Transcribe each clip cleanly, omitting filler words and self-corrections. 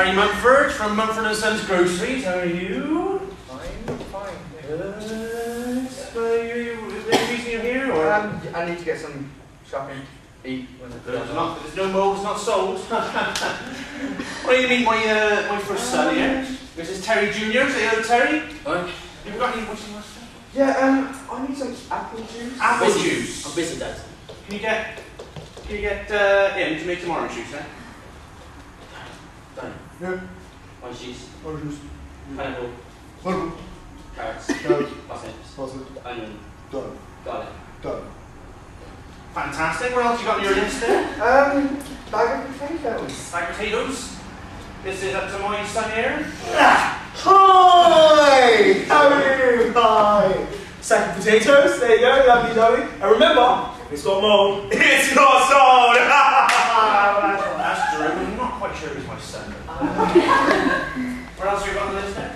Harry Mumford from Mumford and Sons Groceries. How are you? Fine. Good. Any reason you're here? Or? I need to get some shopping. Eat. There's no more. It's not sold. Well, you meet my first son here. This is Terry Jr. Say hello, Terry. What? You've got any? What's your last name? Yeah. I need some apple juice. Apple juice. I'm busy, Dad. Can you get him to make some orange juice, eh? Done. Yeah. Orange juice. Orange juice. Pineapple. Pineapple. Carrots. Carrots. Parsnips. Onion. Done. Garlic. Done. Fantastic. What else you got on your list there? Bag of potatoes. Like potatoes. This is up to my son here. Hi! How are you? Hi! Sack of potatoes, there you go, lovely lovely. And remember, if it's got mold, it's not sold! That's true. I'm not quite sure it's my son. What else have you got on the list there?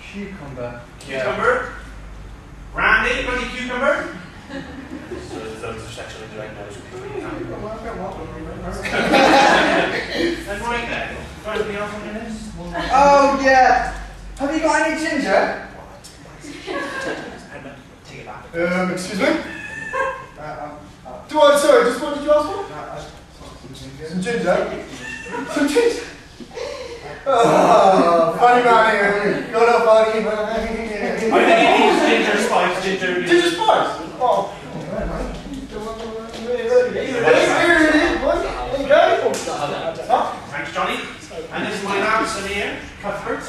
Cucumber. Cucumber. Randy, got any cucumber? So those are sexually diagnosed people. And right there. Got anything else on your list? Oh yeah. Have you got any ginger? Take it back. Excuse me? Sorry, just what did you ask for? Some ginger? Some ginger? Oh, funny man here. You're not funny, man. I think it needs ginger spice, ginger. Ginger spice? Oh. Here it is, boy. There you go. Thanks, Johnny. And this is my son here, Cuthbert.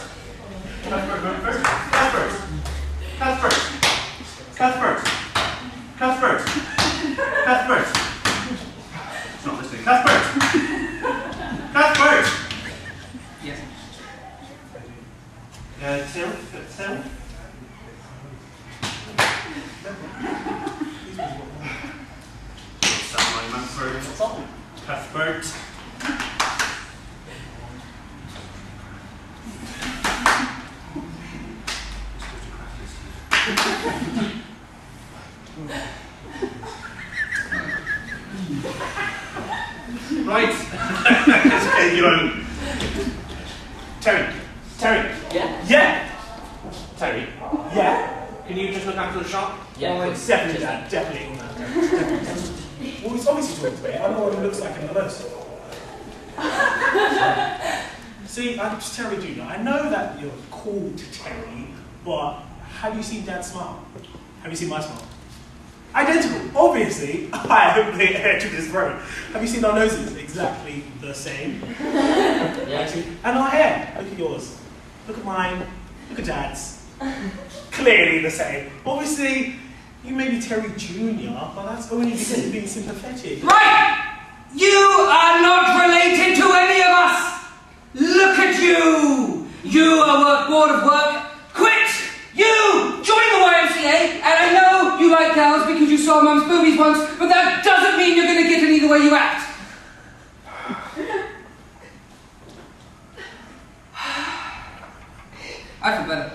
Cuthbert. It's not listening. Cuthbert. Yes. Sil. Mumford. Cuthbert. Right. Let's get you on. Terry. Yeah? Yeah. Terry. Yeah. Can you just look after the shop? Yeah. Oh, it's definitely that. Definitely. Well, he's obviously talking to me. I know what he looks like in the most. See, I'm just Terry Jr. I know that you're called Terry, but have you seen Dad smile? Have you seen my smile? Identical. Obviously, I am the heir to this throne. Have you seen our noses? Exactly the same. Yeah. And our hair. Look at yours. Look at mine. Look at Dad's. Clearly the same. Obviously, you may be Terry Jr., but that's only because you're being sympathetic. Right! You are not related to any of us! Look at you! You are bored of work. Quit! You! Join the YMCA, and I know you like girls because you saw Mum's boobies once, but that doesn't mean you're going to get any the way you act. I feel better.